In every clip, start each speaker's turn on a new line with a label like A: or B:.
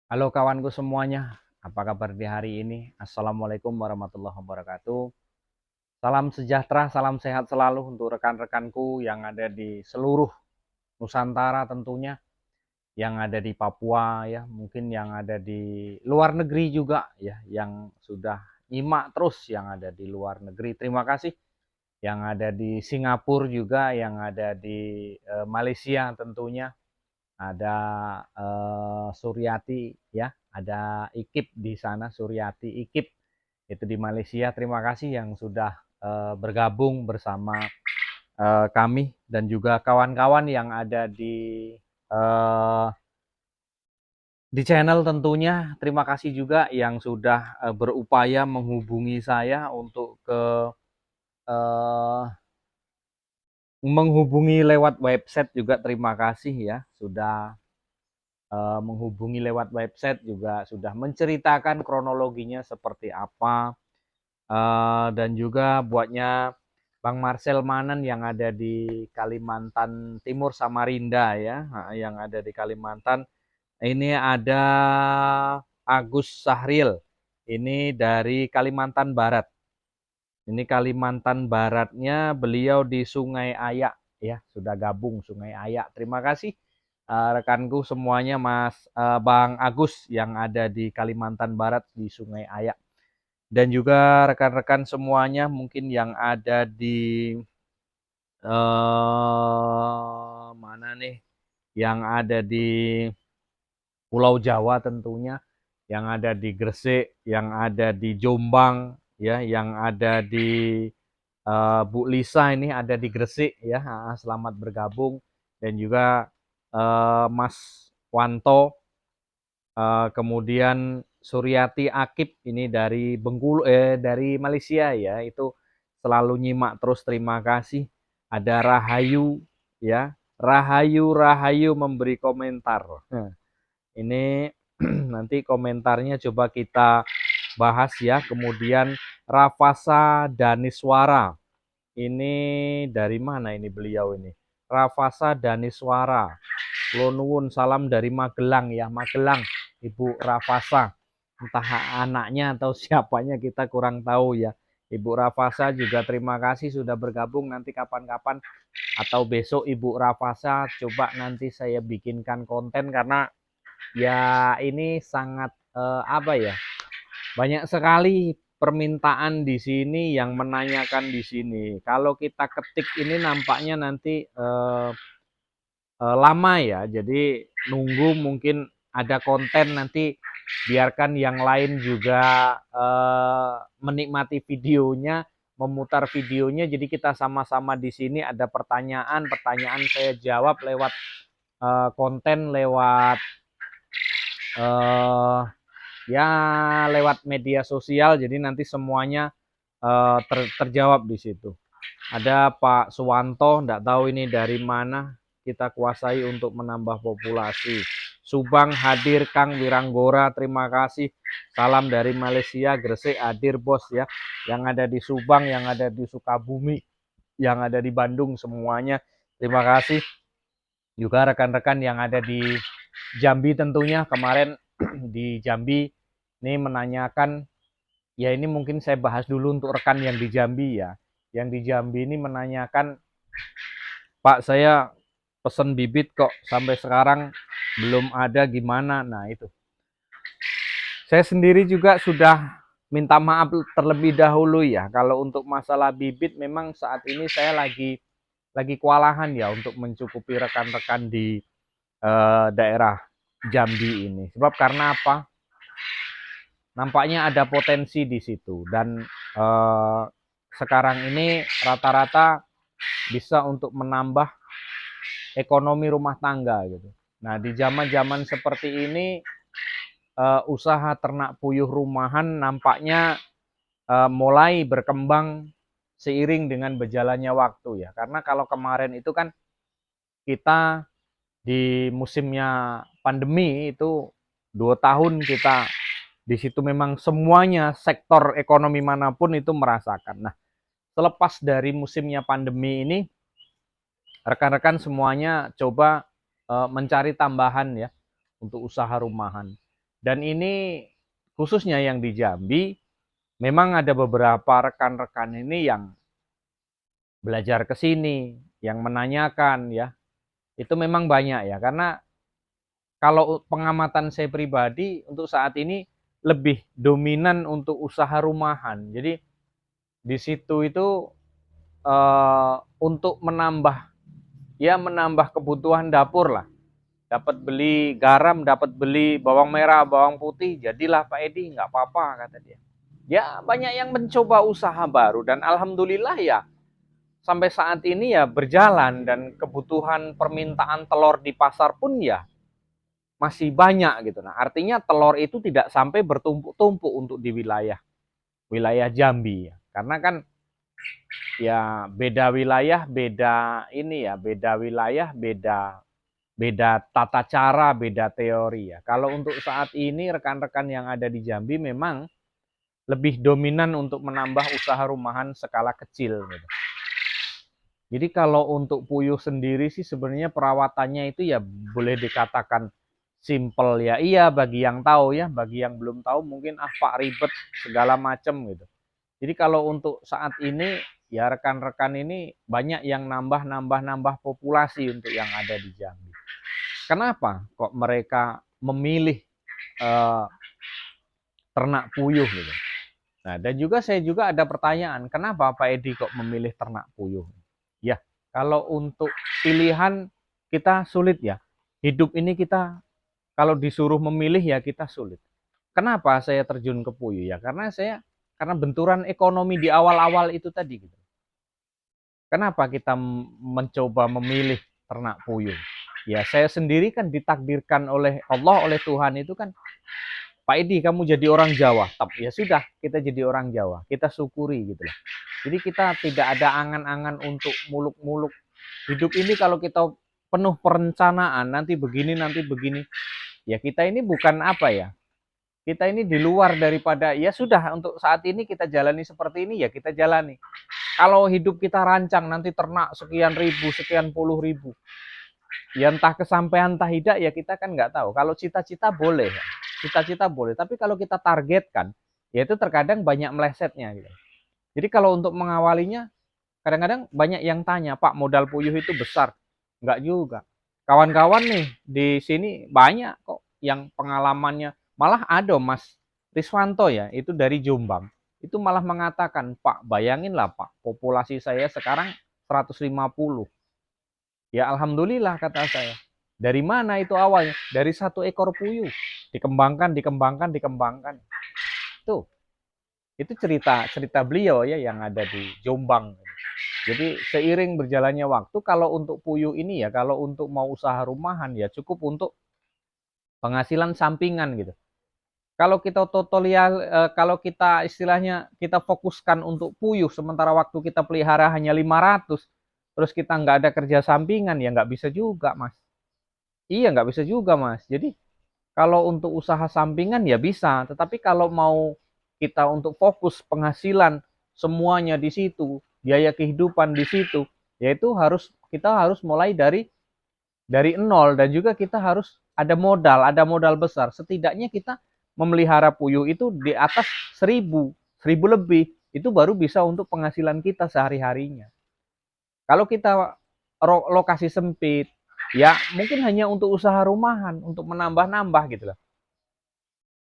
A: Halo kawanku semuanya, apa kabar di hari ini? Assalamualaikum warahmatullahi wabarakatuh. Salam sejahtera, salam sehat selalu untuk rekan-rekanku yang ada di seluruh Nusantara tentunya, yang ada di Papua ya, mungkin yang ada di luar negeri juga ya, yang sudah nyimak terus yang ada di luar negeri. Terima kasih yang ada di Singapura juga, yang ada di Malaysia tentunya. Ada Suryati ya, ada Ikip di sana, Suryati Ikip itu di Malaysia. Terima kasih yang sudah bergabung bersama kami dan juga kawan-kawan yang ada uh, di channel tentunya. Terima kasih juga yang sudah berupaya menghubungi saya untuk uh, menghubungi lewat website juga. Terima kasih ya sudah menghubungi lewat website, juga sudah menceritakan kronologinya seperti apa. Dan juga buatnya Bang Marcel Manan yang ada di Kalimantan Timur, Samarinda ya, yang ada di Kalimantan. Ini ada Agus Sahril, ini dari Kalimantan Barat. Ini Kalimantan Baratnya, beliau di Sungai Ayak ya, sudah gabung Sungai Ayak. Terima kasih rekanku semuanya, Bang Agus yang ada di Kalimantan Barat di Sungai Ayak, dan juga rekan-rekan semuanya mungkin yang ada di mana nih, yang ada di Pulau Jawa tentunya, yang ada di Gresik, yang ada di Jombang ya, yang ada di Bu Lisa ini ada di Gresik ya, selamat bergabung. Dan juga Mas Wanto, kemudian Suryati Akib ini dari Bengkulu, dari Malaysia ya, itu selalu nyimak terus, terima kasih. Ada Rahayu ya, Rahayu memberi komentar. Ini nanti komentarnya coba kita bahas ya. Kemudian Rafasa Daniswara, ini dari mana ini beliau ini? Rafasa Daniswara, Lonuwun, salam dari Magelang ya, Magelang, Ibu Rafasa. Entah anaknya atau siapanya kita kurang tahu ya. Ibu Rafasa juga terima kasih sudah bergabung. Nanti kapan-kapan atau besok Ibu Rafasa coba nanti saya bikinkan konten, karena ya ini sangat apa ya, banyak sekali permintaan di sini yang menanyakan di sini. Kalau kita ketik ini nampaknya nanti lama ya, jadi nunggu mungkin ada konten, nanti biarkan yang lain juga menikmati videonya, memutar videonya, jadi kita sama-sama di sini. Ada pertanyaan saya jawab lewat konten, lewat ya lewat media sosial, jadi nanti semuanya terjawab di situ. Ada Pak Suwanto, enggak tahu ini dari mana. Kita kuasai untuk menambah populasi. Subang hadir Kang Wiranggora, terima kasih. Salam dari Malaysia, Gresik hadir bos ya. Yang ada di Subang, yang ada di Sukabumi, yang ada di Bandung semuanya, terima kasih. Juga rekan-rekan yang ada di Jambi tentunya, kemarin di Jambi ini menanyakan ya, ini mungkin saya bahas dulu untuk rekan yang di Jambi ya. Yang di Jambi ini menanyakan, Pak saya pesen bibit kok sampai sekarang belum ada, gimana? Nah itu, saya sendiri juga sudah minta maaf terlebih dahulu ya. Kalau untuk masalah bibit, memang saat ini saya lagi kewalahan ya untuk mencukupi rekan-rekan di daerah Jambi ini. Sebab karena apa? Nampaknya ada potensi di situ, dan sekarang ini rata-rata bisa untuk menambah ekonomi rumah tangga gitu. Nah di zaman-zaman seperti ini usaha ternak puyuh rumahan nampaknya mulai berkembang seiring dengan berjalannya waktu ya. Karena kalau kemarin itu kan kita di musimnya pandemi itu 2 tahun kita di situ, memang semuanya sektor ekonomi manapun itu merasakan. Nah, selepas dari musimnya pandemi ini, rekan-rekan semuanya coba mencari tambahan ya untuk usaha rumahan. Dan ini khususnya yang di Jambi, memang ada beberapa rekan-rekan ini yang belajar ke sini, yang menanyakan ya. Itu memang banyak ya, karena kalau pengamatan saya pribadi untuk saat ini lebih dominan untuk usaha rumahan. Jadi di situ itu untuk menambah kebutuhan dapur lah. Dapat beli garam, dapat beli bawang merah, bawang putih, jadilah Pak Edi, nggak apa-apa kata dia. Ya banyak yang mencoba usaha baru dan alhamdulillah ya sampai saat ini ya berjalan dan kebutuhan permintaan telur di pasar pun ya masih banyak gitu. Nah, artinya telur itu tidak sampai bertumpuk-tumpuk untuk di wilayah Jambi ya. Karena kan ya beda wilayah, beda ini ya, beda wilayah, beda tata cara, beda teori ya. Kalau untuk saat ini rekan-rekan yang ada di Jambi memang lebih dominan untuk menambah usaha rumahan skala kecil gitu. Jadi kalau untuk puyuh sendiri sih sebenarnya perawatannya itu ya boleh dikatakan simple ya. Iya bagi yang tahu ya, bagi yang belum tahu mungkin Pak ribet segala macam gitu. Jadi kalau untuk saat ini ya rekan-rekan ini banyak yang nambah populasi untuk yang ada di Jambi. Kenapa kok mereka memilih ternak puyuh gitu? Nah, dan juga saya juga ada pertanyaan, kenapa Pak Edi kok memilih ternak puyuh? Ya, kalau untuk pilihan kita sulit ya. Hidup ini kita kalau disuruh memilih ya kita sulit. Kenapa saya terjun ke puyuh ya? Karena benturan ekonomi di awal-awal itu tadi gitu. Kenapa kita mencoba memilih ternak puyuh? Ya, saya sendiri kan ditakdirkan oleh Allah, oleh Tuhan itu kan, Pak Edi kamu jadi orang Jawa. Ya sudah, kita jadi orang Jawa. Kita syukuri gitu lah. Jadi kita tidak ada angan-angan untuk muluk-muluk. Hidup ini kalau kita penuh perencanaan, nanti begini, ya kita ini bukan apa ya, kita ini di luar daripada, ya sudah untuk saat ini kita jalani seperti ini, ya kita jalani. Kalau hidup kita rancang, nanti ternak sekian ribu, sekian puluh ribu, ya entah kesampaian entah tidak, ya kita kan nggak tahu. Kalau cita-cita boleh, tapi kalau kita targetkan, ya itu terkadang banyak melesetnya gitu. Jadi kalau untuk mengawalinya, kadang-kadang banyak yang tanya, Pak modal puyuh itu besar? Enggak juga. Kawan-kawan nih di sini banyak kok yang pengalamannya, malah ada Mas Riswanto ya, itu dari Jombang. Itu malah mengatakan, Pak bayangin lah Pak, populasi saya sekarang 150. Ya alhamdulillah kata saya. Dari mana itu awalnya? Dari satu ekor puyuh. Dikembangkan. Tuh, itu cerita beliau ya yang ada di Jombang. Jadi seiring berjalannya waktu, kalau untuk puyuh ini ya, kalau untuk mau usaha rumahan ya cukup untuk penghasilan sampingan gitu. Kalau kita kalau kita istilahnya kita fokuskan untuk puyuh, sementara waktu kita pelihara hanya 500, terus kita nggak ada kerja sampingan, ya nggak bisa juga Mas. Iya nggak bisa juga Mas. Jadi kalau untuk usaha sampingan ya bisa, tetapi kalau mau kita untuk fokus penghasilan semuanya di situ, biaya kehidupan di situ, yaitu kita harus mulai dari nol, dan juga kita harus ada modal besar. Setidaknya kita memelihara puyuh itu di atas 1000 lebih, itu baru bisa untuk penghasilan kita sehari-harinya. Kalau kita lokasi sempit, ya mungkin hanya untuk usaha rumahan, untuk menambah-nambah gitu loh.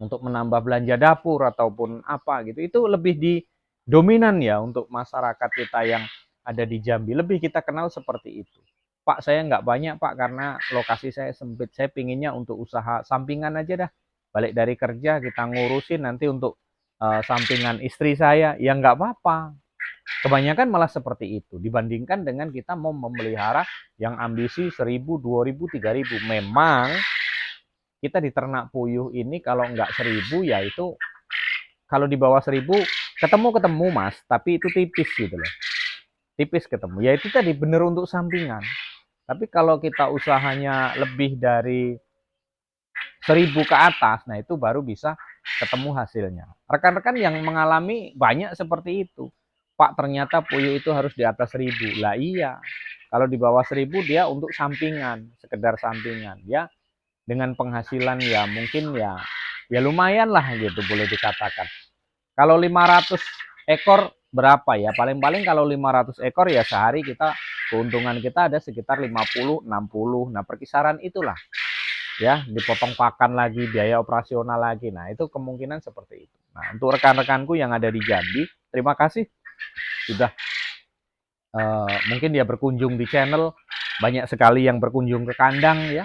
A: Untuk menambah belanja dapur ataupun apa gitu. Itu lebih dominan ya untuk masyarakat kita yang ada di Jambi. Lebih kita kenal seperti itu. Pak saya nggak banyak Pak, karena lokasi saya sempit. Saya pinginnya untuk usaha sampingan aja dah. Balik dari kerja kita ngurusin nanti untuk sampingan istri saya. Ya nggak apa-apa. Kebanyakan malah seperti itu. Dibandingkan dengan kita mau memelihara yang ambisi 1000, 2000, 3000. Memang kita di ternak puyuh ini kalau nggak 1000 ya itu, kalau di bawah 1000 ketemu Mas, tapi itu tipis gitu loh. Tipis ketemu. Ya itu tadi bener untuk sampingan. Tapi kalau kita usahanya lebih dari 1000 ke atas, nah itu baru bisa ketemu hasilnya. Rekan-rekan yang mengalami banyak seperti itu. Pak ternyata puyuh itu harus di atas 1000. Lah iya. Kalau di bawah 1000 dia untuk sampingan, sekedar sampingan. Ya dengan penghasilan ya mungkin ya ya lumayan lah gitu boleh dikatakan. Kalau 500 ekor berapa ya? Paling-paling kalau 500 ekor ya sehari kita keuntungan kita ada sekitar 50, 60. Nah, perkisaran itulah ya, dipotong pakan lagi, biaya operasional lagi. Nah, itu kemungkinan seperti itu. Nah, untuk rekan-rekanku yang ada di Jambi, terima kasih sudah mungkin dia berkunjung di channel, banyak sekali yang berkunjung ke kandang ya,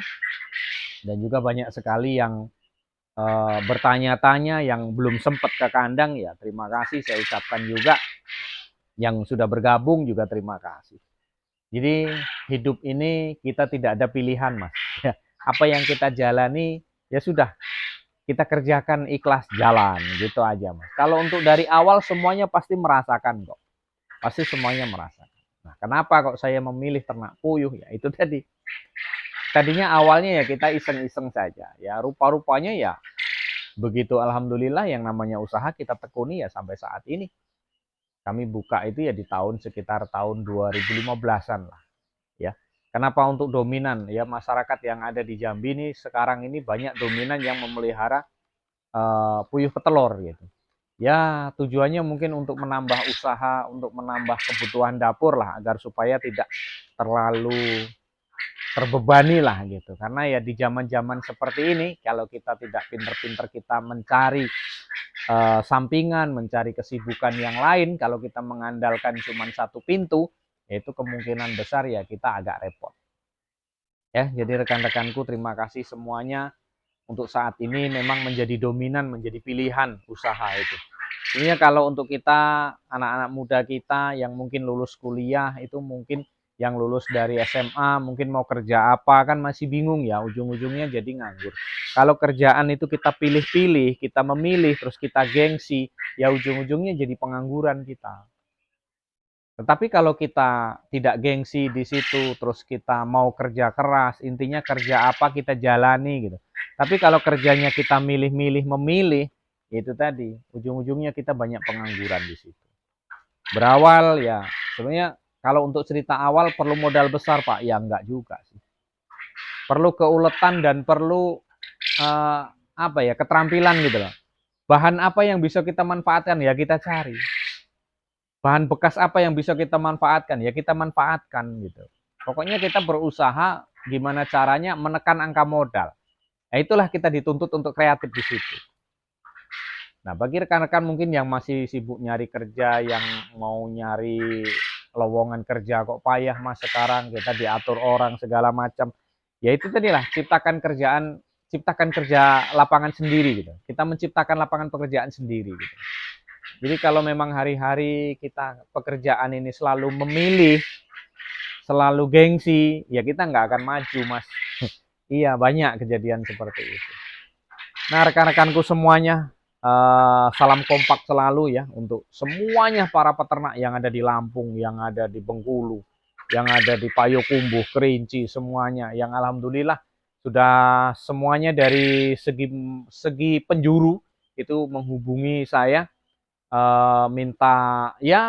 A: dan juga banyak sekali yang bertanya-tanya yang belum sempat ke kandang ya. Terima kasih saya ucapkan juga, yang sudah bergabung juga terima kasih. Jadi hidup ini kita tidak ada pilihan, Mas. Apa yang kita jalani ya sudah kita kerjakan ikhlas jalan gitu aja, Mas. Kalau untuk dari awal semuanya pasti merasakan kok. Pasti semuanya merasakan. Nah, kenapa kok saya memilih ternak puyuh? Ya itu tadi. Tadinya awalnya ya kita iseng-iseng saja. Ya rupa-rupanya ya begitu alhamdulillah yang namanya usaha kita tekuni ya sampai saat ini. Kami buka itu ya di tahun sekitar tahun 2015-an lah. Ya. Kenapa untuk dominan? Ya masyarakat yang ada di Jambi ini sekarang ini banyak dominan yang memelihara puyuh petelur gitu. Ya tujuannya mungkin untuk menambah usaha, untuk menambah kebutuhan dapur lah, agar supaya tidak terlalu terbebani lah gitu. Karena ya di zaman-zaman seperti ini, kalau kita tidak pinter-pinter kita mencari sampingan, mencari kesibukan yang lain, kalau kita mengandalkan cuma satu pintu, yaitu kemungkinan besar ya kita agak repot. Ya, jadi rekan-rekanku terima kasih semuanya. Untuk saat ini memang menjadi dominan, menjadi pilihan usaha itu. Sebenarnya kalau untuk kita, anak-anak muda kita yang mungkin lulus kuliah, itu mungkin yang lulus dari SMA, mungkin mau kerja apa, kan masih bingung ya, ujung-ujungnya jadi nganggur. Kalau kerjaan itu kita pilih-pilih, kita memilih, terus kita gengsi, ya ujung-ujungnya jadi pengangguran kita. Tetapi kalau kita tidak gengsi di situ, terus kita mau kerja keras, intinya kerja apa kita jalani gitu. Tapi kalau kerjanya kita milih-milih memilih, itu tadi, ujung-ujungnya kita banyak pengangguran di situ. Berawal ya, sebenarnya kalau untuk cerita awal perlu modal besar Pak, ya enggak juga sih. Perlu keuletan dan perlu apa ya, keterampilan gitu loh. Bahan apa yang bisa kita manfaatkan ya kita cari. Bahan bekas apa yang bisa kita manfaatkan ya kita manfaatkan gitu. Pokoknya kita berusaha gimana caranya menekan angka modal. Nah, itulah kita dituntut untuk kreatif di situ. Nah, bagi rekan-rekan mungkin yang masih sibuk nyari kerja, yang mau nyari lowongan kerja kok payah Mas sekarang, kita diatur orang segala macam. Ya itu tadilah, ciptakan kerja lapangan sendiri gitu. Kita menciptakan lapangan pekerjaan sendiri gitu. Jadi kalau memang hari-hari kita pekerjaan ini selalu memilih, selalu gengsi, ya kita nggak akan maju, Mas. Iya, banyak kejadian seperti itu. Nah, rekan-rekanku semuanya, salam kompak selalu ya untuk semuanya para peternak yang ada di Lampung, yang ada di Bengkulu, yang ada di Payokumbuh, Kerinci, semuanya. Yang alhamdulillah sudah semuanya dari segi penjuru itu menghubungi saya. Minta ya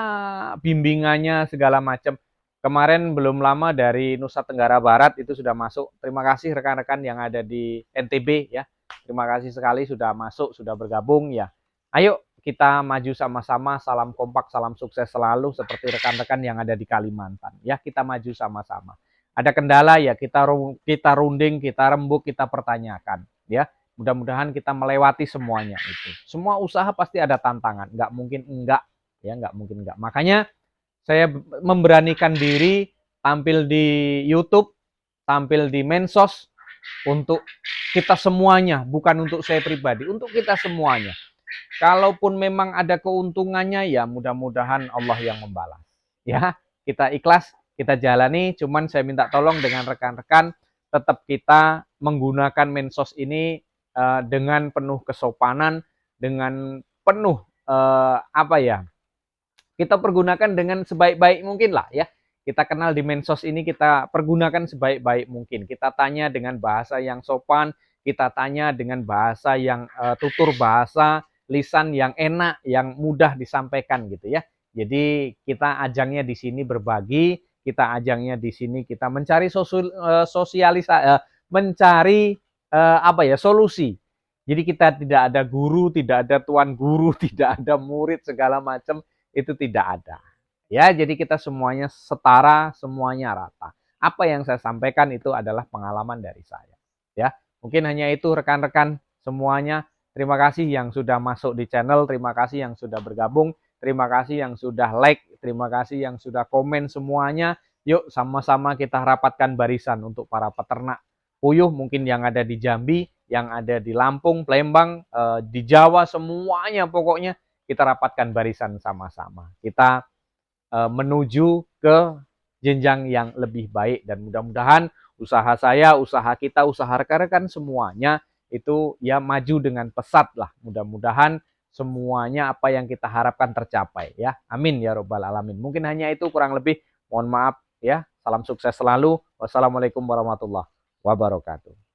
A: bimbingannya segala macam. Kemarin belum lama dari Nusa Tenggara Barat itu sudah masuk. Terima kasih rekan-rekan yang ada di NTB ya. Terima kasih sekali sudah masuk, sudah bergabung ya. Ayo kita maju sama-sama, salam kompak, salam sukses selalu seperti rekan-rekan yang ada di Kalimantan. Ya, kita maju sama-sama. Ada kendala ya kita runding, kita rembuk, kita pertanyakan ya. Mudah-mudahan kita melewati semuanya itu. Semua usaha pasti ada tantangan, nggak mungkin enggak, ya nggak mungkin enggak. Makanya saya memberanikan diri tampil di YouTube, tampil di Mensos untuk kita semuanya, bukan untuk saya pribadi, untuk kita semuanya. Kalaupun memang ada keuntungannya, ya mudah-mudahan Allah yang membalas. Ya, kita ikhlas, kita jalani. Cuman saya minta tolong dengan rekan-rekan, tetap kita menggunakan Mensos ini dengan penuh kesopanan, dengan penuh apa ya, kita pergunakan dengan sebaik-baik mungkin lah ya. Kita kenal di Mensos ini, kita pergunakan sebaik-baik mungkin. Kita tanya dengan bahasa yang sopan, kita tanya dengan bahasa yang tutur bahasa, lisan yang enak, yang mudah disampaikan gitu ya. Jadi kita ajangnya di sini berbagi, kita ajangnya di sini kita mencari sosialisasi, mencari apa ya, solusi. Jadi kita tidak ada guru, tidak ada tuan guru, tidak ada murid segala macam, itu tidak ada. Ya, jadi kita semuanya setara, semuanya rata. Apa yang saya sampaikan itu adalah pengalaman dari saya. Ya, mungkin hanya itu rekan-rekan semuanya. Terima kasih yang sudah masuk di channel, terima kasih yang sudah bergabung, terima kasih yang sudah like, terima kasih yang sudah komen semuanya. Yuk sama-sama kita rapatkan barisan untuk para peternak puyuh mungkin yang ada di Jambi, yang ada di Lampung, Palembang, di Jawa, semuanya pokoknya kita rapatkan barisan sama-sama. Kita menuju ke jenjang yang lebih baik dan mudah-mudahan usaha saya, usaha kita, usaha rekan-rekan semuanya itu ya maju dengan pesat lah. Mudah-mudahan semuanya apa yang kita harapkan tercapai ya. Amin ya robbal alamin. Mungkin hanya itu kurang lebih. Mohon maaf ya. Salam sukses selalu. Wassalamualaikum warahmatullahi wabarakatuh.